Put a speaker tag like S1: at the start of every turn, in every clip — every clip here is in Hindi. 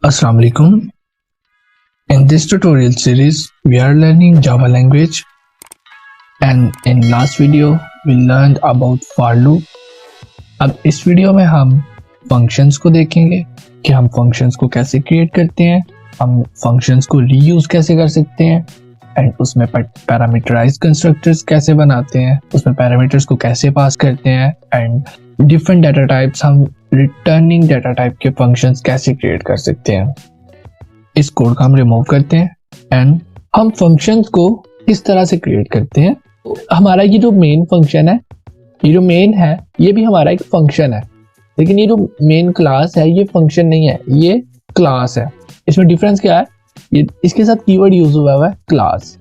S1: Assalamu alaikum. In this tutorial series, we are learning Java language, and in last video we learned about for loop. अब इस वीडियो में हम फंक्शंस को देखेंगे कि हम फंक्शंस को कैसे क्रिएट करते हैं, हम फंक्शंस को रीयूज कैसे कर सकते हैं, एंड उसमें पैरामीटराइज कंस्ट्रक्टर्स कैसे बनाते हैं, उसमें पैरामीटर्स को कैसे पास करते हैं, एंड डिफरेंट डाटा टाइप्स हम रिटर्निंग डाटा टाइप के फंक्शंस कैसे क्रिएट कर सकते हैं। इस कोड का हम रिमूव करते हैं एंड हम फंक्शंस को किस तरह से क्रिएट करते हैं। हमारा ये जो मेन फंक्शन है, ये जो मेन है, ये भी हमारा एक फंक्शन है, लेकिन ये जो मेन क्लास है ये फंक्शन नहीं है, ये क्लास है। इसमें डिफरेंस क्या है, ये इसके साथ कीवर्ड यूज हुआ है क्लास।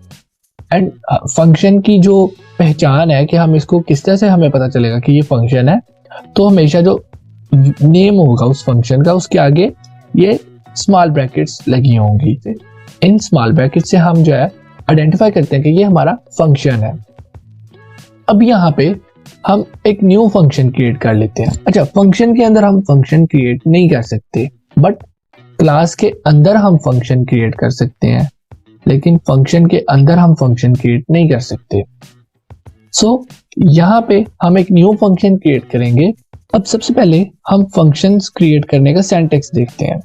S1: एंड फंक्शन की जो पहचान है कि हम इसको किस तरह से हमें पता चलेगा कि ये फंक्शन है, तो हमेशा जो नेम होगा उस फंक्शन का, उसके आगे ये स्मॉल ब्रैकेट्स लगी होंगी। इन स्मॉल ब्रैकेट से हम जो है आइडेंटिफाई करते हैं कि ये हमारा फंक्शन है। अब यहाँ पे हम एक न्यू फंक्शन क्रिएट कर लेते हैं। अच्छा, फंक्शन के अंदर हम फंक्शन क्रिएट नहीं कर सकते, बट क्लास के अंदर हम फंक्शन क्रिएट कर सकते हैं, लेकिन फंक्शन के अंदर हम फंक्शन क्रिएट नहीं कर सकते। सो यहाँ पे हम एक न्यू फंक्शन क्रिएट करेंगे। अब सबसे पहले हम फंक्शंस क्रिएट करने का सिंटैक्स देखते हैं।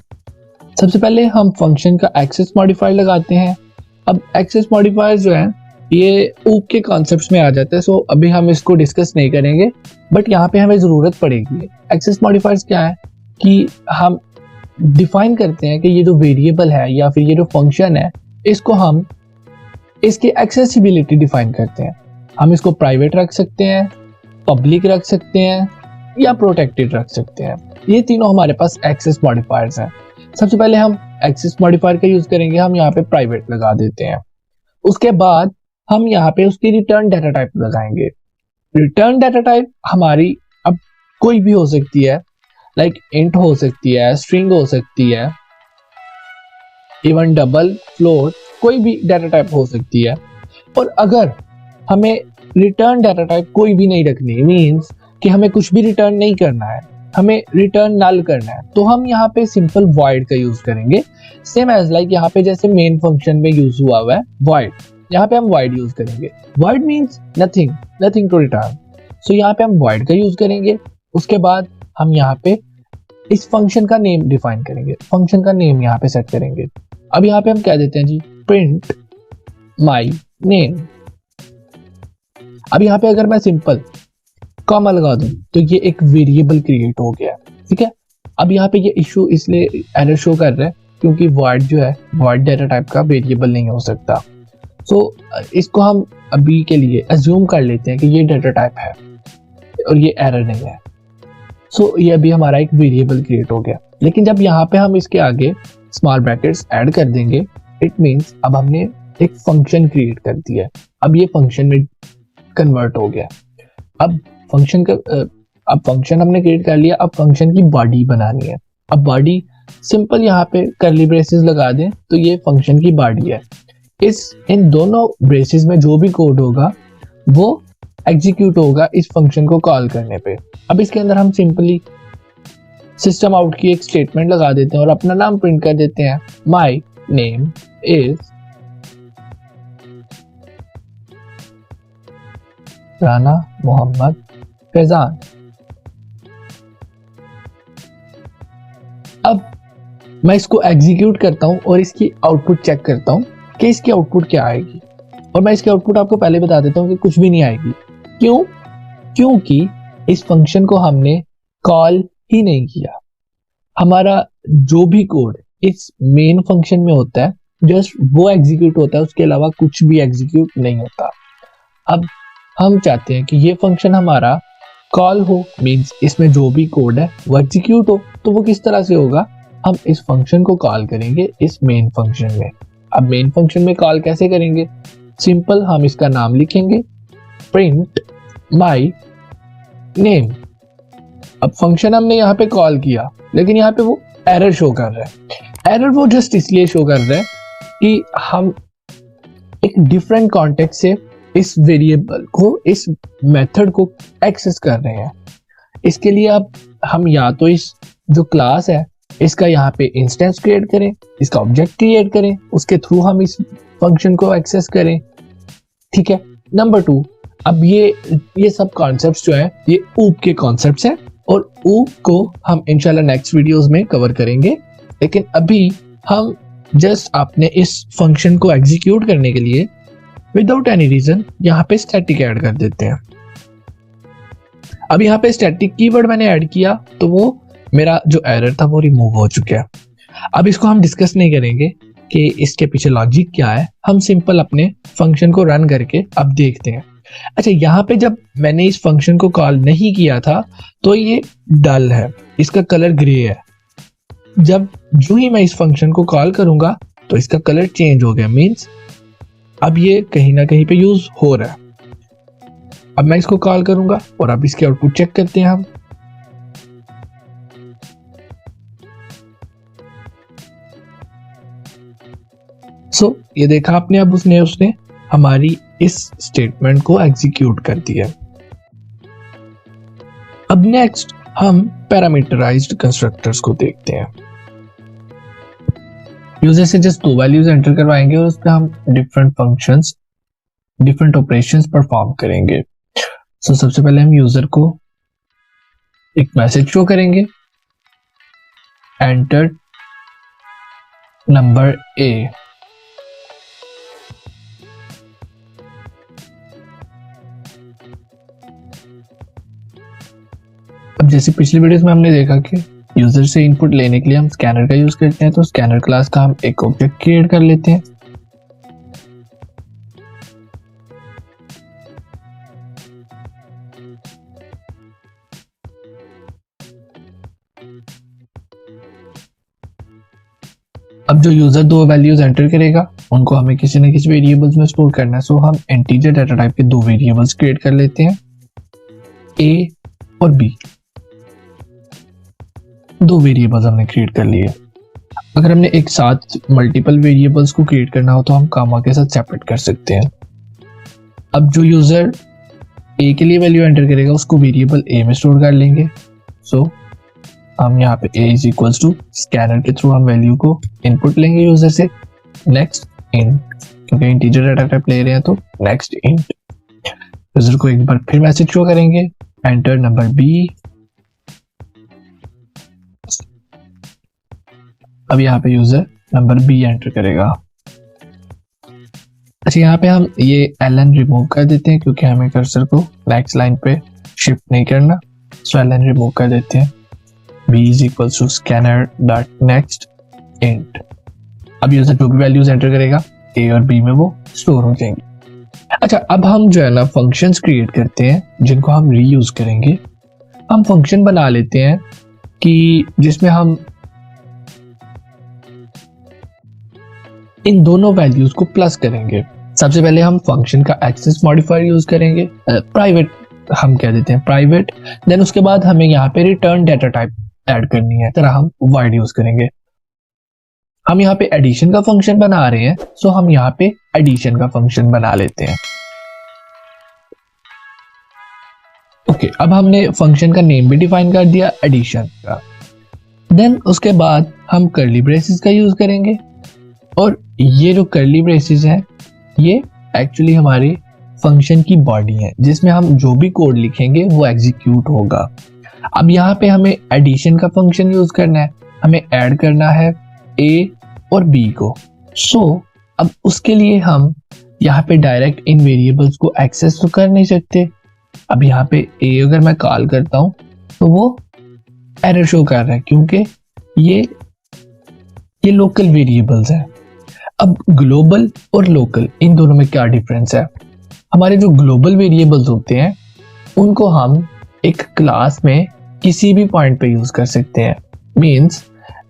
S1: सबसे पहले हम फंक्शन का एक्सेस मॉडिफायर लगाते हैं। अब एक्सेस मॉडिफायर जो है ये ऊक के कॉन्सेप्ट्स में आ जाता है, सो अभी हम इसको डिस्कस नहीं करेंगे, बट यहाँ पे हमें जरूरत पड़ेगी। एक्सेस मॉडिफायर्स क्या है कि हम डिफाइन करते हैं कि ये जो वेरिएबल है या फिर ये जो फंक्शन है, इसको हम इसकी एक्सेसिबिलिटी डिफाइन करते हैं। हम इसको प्राइवेट रख सकते हैं, पब्लिक रख सकते हैं या प्रोटेक्टेड रख सकते हैं। ये तीनों हमारे पास एक्सेस मॉडिफायर्स हैं। सबसे पहले हम एक्सेस मॉडिफायर का यूज करेंगे, हम यहाँ पे प्राइवेट लगा देते हैं। उसके बाद हम यहाँ पे उसकी रिटर्न डाटा टाइप लगाएंगे। रिटर्न डाटा टाइप हमारी अब कोई भी हो सकती है, लाइक इंट हो सकती है, स्ट्रिंग हो सकती है, इवन डबल, फ्लोट, कोई भी डाटा टाइप हो सकती है। और अगर हमें रिटर्न डाटा टाइप कोई भी नहीं रखनी, मींस कि हमें कुछ भी रिटर्न नहीं करना है, हमें रिटर्न नल करना है, तो हम यहाँ पे सिंपल वॉइड का यूज करेंगे। सेम एज लाइक यहाँ पे जैसे मेन फंक्शन में यूज हुआ है वॉइड, यहाँ पे हम वॉइड यूज करेंगे। Void means nothing, nothing to return. So यहाँ पे हम वॉइड का यूज करेंगे। उसके बाद हम यहाँ पे इस फंक्शन का नेम डिफाइन करेंगे, फंक्शन का नेम यहाँ पे सेट करेंगे। अब यहाँ पे हम कह देते हैं जी प्रिंट माई नेम। अब यहाँ पे अगर मैं सिंपल कॉमा लगा दूं तो ये एक वेरिएबल क्रिएट हो गया, ठीक है। अब यहाँ पे ये इशू इसलिए एरर शो कर रहा है क्योंकि वॉइड जो है, वॉइड डाटा टाइप का वेरिएबल नहीं हो सकता। सो इसको हम अभी के लिए अज्यूम कर लेते हैं कि ये डाटा टाइप है और ये एरर नहीं है। सो ये अभी हमारा एक वेरिएबल क्रिएट हो गया। लेकिन जब यहाँ पे हम इसके आगे स्मॉल ब्रैकेट्स ऐड कर देंगे, इट मीन्स अब हमने एक फंक्शन क्रिएट कर दिया है। अब ये फंक्शन में कन्वर्ट हो गया। अब फंक्शन हमने क्रिएट कर लिया। अब फंक्शन की बॉडी बनानी है। अब बॉडी सिंपल यहाँ पे कर्ली ब्रेसेस लगा दें तो ये फंक्शन की बॉडी है। इन दोनों ब्रेसेस में जो भी कोड होगा वो एग्जीक्यूट होगा इस फंक्शन को कॉल करने पे। अब इसके अंदर हम सिंपली सिस्टम आउट की एक स्टेटमेंट लगा देते हैं और अपना नाम प्रिंट कर देते हैं, my name is Rana Mohammad Faizan. अब मैं इसको एग्जीक्यूट करता हूं और इसकी आउटपुट चेक करता हूं कि इसकी आउटपुट क्या आएगी। और मैं इसकी आउटपुट आपको पहले बता देता हूं कि कुछ भी नहीं आएगी। क्यों? क्योंकि इस फंक्शन को हमने कॉल ही नहीं किया। हमारा जो भी कोड इस मेन फंक्शन में होता है जस्ट वो एग्जीक्यूट होता है, उसके अलावा कुछ भी एग्जीक्यूट नहीं होता। अब हम चाहते हैं कि ये फंक्शन हमारा कॉल हो, मींस इसमें जो भी कोड है वो एग्जीक्यूट हो। तो वो किस तरह से होगा, हम इस फंक्शन को कॉल करेंगे इस मेन फंक्शन में। अब मेन फंक्शन में कॉल कैसे करेंगे, सिंपल हम इसका नाम लिखेंगे प्रिंट माई नेम। अब फंक्शन हमने यहाँ पे कॉल किया, लेकिन यहाँ पे वो एरर शो कर रहा है। एरर वो जस्ट इसलिए शो कर रहा है कि हम एक डिफरेंट कॉन्टेक्स्ट से इस वेरिएबल को, इस मेथड को एक्सेस कर रहे हैं। इसके लिए अब हम या तो इस जो क्लास है इसका यहाँ पे इंस्टेंस क्रिएट करें, इसका ऑब्जेक्ट क्रिएट करें, उसके थ्रू हम इस फंक्शन को एक्सेस करें। ठीक है। नंबर 2, अब ये सब कॉन्सेप्ट्स जो है ये ऊप के कॉन्सेप्ट्स हैं और ऊप को हम इंशाल्लाह नेक्स्ट वीडियोस में कवर करेंगे। लेकिन अभी हम जस्ट आपने इस फंक्शन को एग्जीक्यूट करने के लिए विदाउट एनी रीजन यहाँ पे स्टैटिक ऐड कर देते हैं। अब यहाँ पे स्टैटिक कीवर्ड मैंने ऐड किया तो वो मेरा जो एरर था वो रिमूव हो चुका है। अब इसको हम डिस्कस नहीं करेंगे कि इसके पीछे लॉजिक क्या है, हम सिंपल अपने फंक्शन को रन करके अब देखते हैं। अच्छा, यहाँ पे जब मैंने इस फंक्शन को कॉल नहीं किया था तो ये डल है, इसका कलर ग्रे है। जब जो ही मैं इस फंक्शन को कॉल करूंगा तो इसका कलर चेंज हो गया, मींस अब ये कहीं ना कहीं पे यूज हो रहा है। अब मैं इसको कॉल करूंगा और अब इसके आउटपुट चेक करते हैं हम। सो ये देखा आपने, अब उसने हमारी इस स्टेटमेंट को एग्जीक्यूट कर दिया। अब नेक्स्ट हम पैरामीटराइज्ड कंस्ट्रक्टर्स को देखते हैं। यूजर से जस्ट 2 वैल्यूज एंटर करवाएंगे और उस पर हम different functions, different operations perform करेंगे। सो सबसे पहले हम यूजर को एक मैसेज शो करेंगे, एंटर नंबर A। अब जैसे पिछली वीडियोस में हमने देखा कि यूजर से इनपुट लेने के लिए हम स्कैनर का यूज करते हैं, तो स्कैनर क्लास का हम एक ऑब्जेक्ट क्रिएट कर लेते हैं। अब जो यूजर 2 वैल्यूज एंटर करेगा उनको हमें किसी न किसी वेरिएबल्स में स्टोर करना है। सो हम इंटीजर डाटा टाइप के 2 वेरिएबल्स क्रिएट कर लेते हैं, A और B। 2 वेरिएबल्स हमने क्रिएट कर लिए। अगर हमने एक साथ मल्टीपल वेरिएबल्स को क्रिएट करना हो तो हम कामा के साथ सेपरेट कर सकते हैं। अब जो यूजर A के लिए वैल्यू एंटर करेगा उसको वेरिएबल A में स्टोर कर लेंगे। सो हम यहाँ पे A is equals to scanner के थ्रू हम वैल्यू को इनपुट लेंगे यूजर से, नेक्स्ट इंट, क्योंकि इंटीजर डाटा टाइप ले रहे हैं तो नेक्स्ट इंट। यूजर को एक बार फिर मैसेज शो करेंगे, एंटर नंबर B। अब यहाँ पे यूजर नंबर B एंटर करेगा। अच्छा, यहाँ पे हम ये ln रिमूव कर देते हैं क्योंकि हमें कर्सर को नेक्स्ट लाइन पे शिफ्ट नहीं करना। सो ln रिमूव कर देते हैं, B is equal to scanner dot next int. अब यूजर जो भी वैल्यूज एंटर करेगा A और B में वो स्टोर हो जाएंगे। अच्छा, अब हम जो है ना फंक्शंस क्रिएट करते हैं जिनको हम रीयूज करेंगे। हम फंक्शन बना लेते हैं कि जिसमें हम इन दोनों वैल्यूज को प्लस करेंगे। सबसे पहले हम फंक्शन का एक्सेस मॉडिफायर यूज करेंगे, प्राइवेट हम कह देते हैं प्राइवेट। देन उसके बाद हमें यहाँ पे रिटर्न डाटा टाइप ऐड करनी है, तरह हम void यूज करेंगे। हम यहाँ पे एडिशन का फंक्शन बना रहे हैं, सो हम यहाँ पे एडिशन का फंक्शन बना लेते हैं। ओके, अब हमने फंक्शन का नेम भी डिफाइन कर दिया एडिशन का। देन उसके बाद हम कर्ली ब्रेसेस का यूज करेंगे और ये जो कर्ली ब्रेसेस हैं ये एक्चुअली हमारे फंक्शन की बॉडी है जिसमें हम जो भी कोड लिखेंगे वो एग्जीक्यूट होगा। अब यहाँ पे हमें एडिशन का फंक्शन यूज करना है, हमें ऐड करना है A और B को। सो अब उसके लिए हम यहाँ पे डायरेक्ट इन वेरिएबल्स को एक्सेस तो कर नहीं सकते। अब यहाँ पे A अगर मैं कॉल करता हूँ तो वो एरर शो कर रहा है क्योंकि ये लोकल वेरिएबल्स हैं। अब ग्लोबल और लोकल इन दोनों में क्या डिफरेंस है? हमारे जो ग्लोबल वेरिएबल्स होते हैं उनको हम एक क्लास में किसी भी पॉइंट पे यूज कर सकते हैं। मींस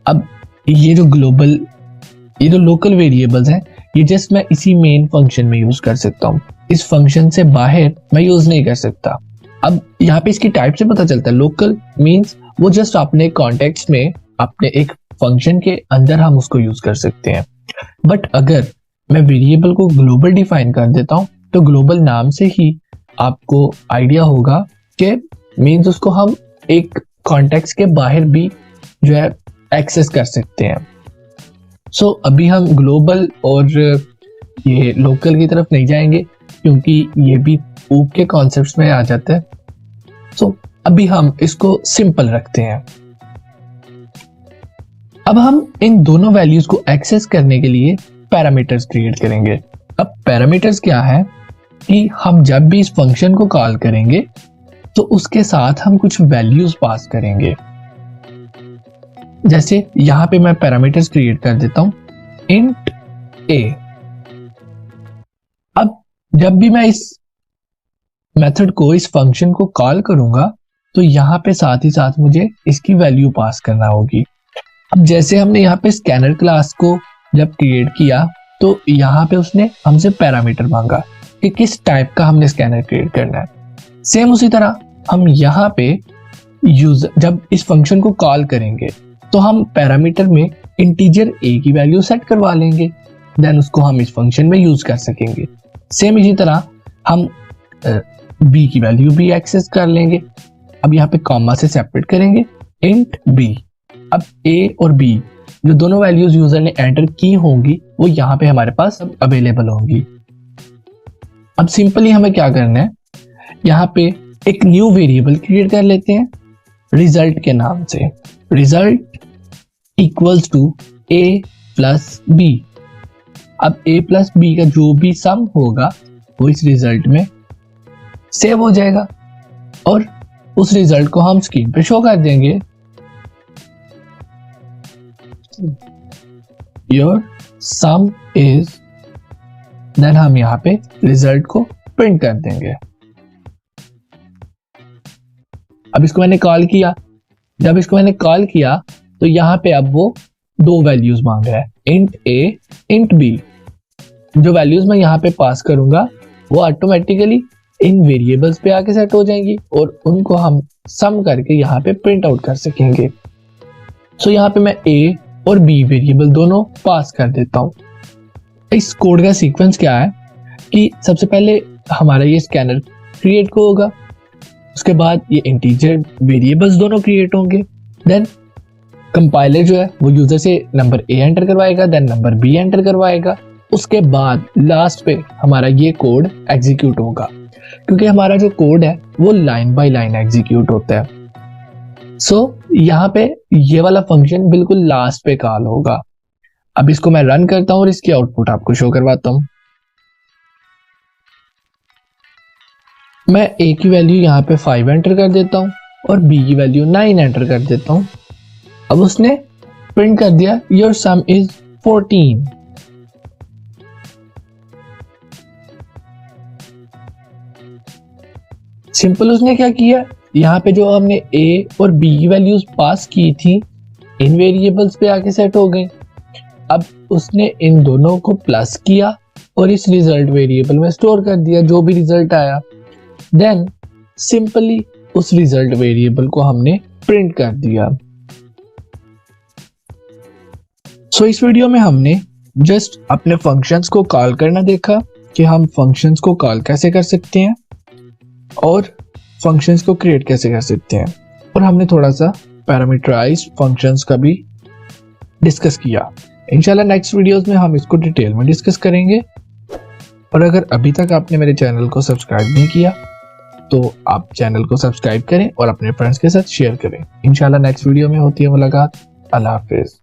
S1: अब ये जो लोकल वेरिएबल्स हैं ये जस्ट मैं इसी मेन फंक्शन में यूज कर सकता हूँ, इस फंक्शन से बाहर मैं यूज नहीं कर सकता। अब यहाँ पे इसकी टाइप से पता चलता है, लोकल मींस वो जस्ट अपने कॉन्टेक्स्ट में अपने एक फंक्शन के अंदर हम उसको यूज कर सकते हैं। बट अगर मैं वेरिएबल को ग्लोबल डिफाइन कर देता हूं तो ग्लोबल नाम से ही आपको आइडिया होगा कि मींस उसको हम एक कॉन्टेक्स्ट के बाहर भी जो है एक्सेस कर सकते हैं। सो अभी हम ग्लोबल और ये लोकल की तरफ नहीं जाएंगे क्योंकि ये भी ऊप के कॉन्सेप्ट्स में आ जाता है। सो अभी हम इसको सिंपल रखते हैं। अब हम इन दोनों वैल्यूज को एक्सेस करने के लिए पैरामीटर्स क्रिएट करेंगे। अब पैरामीटर्स क्या है कि हम जब भी इस फंक्शन को कॉल करेंगे तो उसके साथ हम कुछ वैल्यूज पास करेंगे। जैसे यहां पे मैं पैरामीटर्स क्रिएट कर देता हूं इंट a। अब जब भी मैं इस मेथड को, इस फंक्शन को कॉल करूंगा तो यहां पे साथ ही साथ मुझे इसकी वैल्यू पास करना होगी। अब जैसे हमने यहाँ पे स्कैनर क्लास को जब क्रिएट किया तो यहाँ पे उसने हमसे पैरामीटर मांगा कि किस टाइप का हमने स्कैनर क्रिएट करना है। सेम उसी तरह हम यहाँ पे यूजर जब इस फंक्शन को कॉल करेंगे तो हम पैरामीटर में इंटीजर a की वैल्यू सेट करवा लेंगे, देन उसको हम इस फंक्शन में यूज कर सकेंगे। सेम इसी तरह हम b की वैल्यू भी एक्सेस कर लेंगे। अब यहाँ पे कॉमा से सेपरेट करेंगे इंट b। अब a और b जो दोनों वैल्यूज यूजर ने एंटर की होंगी वो यहाँ पे हमारे पास अवेलेबल होंगी। अब सिंपली हमें क्या करना है, यहाँ पे एक न्यू वेरिएबल क्रिएट कर लेते हैं रिजल्ट के नाम से। Result equals to a plus b। अब a प्लस b का जो भी सम होगा वो इस रिजल्ट में सेव हो जाएगा और उस रिजल्ट को हम स्क्रीन पे शो कर देंगे। योर सम इज, देन हम यहाँ पे रिजल्ट को प्रिंट कर देंगे। अब इसको मैंने कॉल किया, जब इसको मैंने कॉल किया तो यहाँ पे अब वो दो वैल्यूज मांग रहा है इंट a इंट b। जो वैल्यूज मैं यहाँ पे पास करूंगा वो ऑटोमेटिकली इन वेरिएबल्स पे आके सेट हो जाएंगी और उनको हम सम करके यहाँ पे प्रिंट आउट कर सकेंगे। सो यहाँ पे मैं a और b वेरिएबल दोनों पास कर देता हूँ। इस कोड का सीक्वेंस क्या है कि सबसे पहले हमारा ये स्कैनर क्रिएट को होगा, उसके बाद ये इंटीजर वेरिएबल्स दोनों क्रिएट होंगे, देन कंपाइलर जो है वो यूजर से नंबर a एंटर करवाएगा, देन नंबर b एंटर करवाएगा। उसके बाद लास्ट पे हमारा ये कोड एग्जीक्यूट होगा क्योंकि हमारा जो कोड है वो लाइन बाय लाइन एग्जीक्यूट होता है। सो यहाँ पे ये वाला फंक्शन बिल्कुल लास्ट पे कॉल होगा। अब इसको मैं रन करता हूँ और इसकी आउटपुट आपको शो करवाता हूँ। मैं a की वैल्यू यहाँ पे 5 एंटर कर देता हूँ और b की वैल्यू 9 एंटर कर देता हूँ। अब उसने प्रिंट कर दिया योर सम इज 14। सिंपल उसने क्या किया, यहाँ पे जो हमने a और b की वैल्यूज पास की थी इन वेरिएबल्स पे आके सेट हो गई। अब उसने इन दोनों को प्लस किया और इस रिजल्ट वेरिएबल में स्टोर कर दिया जो भी रिजल्ट आया। देन सिंपली उस रिजल्ट वेरिएबल को हमने प्रिंट कर दिया। सो इस वीडियो में हमने जस्ट अपने फंक्शंस को कॉल करना देखा कि हम फंक्शंस को कॉल कैसे कर सकते हैं और फंक्शंस को क्रिएट कैसे कर सकते हैं, और हमने थोड़ा सा पैरामीटराइज्ड फंक्शंस का भी डिस्कस किया। इंशाल्लाह नेक्स्ट वीडियोस में हम इसको डिटेल में डिस्कस करेंगे। और अगर अभी तक आपने मेरे चैनल को सब्सक्राइब नहीं किया तो आप चैनल को सब्सक्राइब करें और अपने फ्रेंड्स के साथ शेयर करें। इंशाल्लाह नेक्स्ट वीडियो में होती है मुलाकात। अल्लाह हाफिज।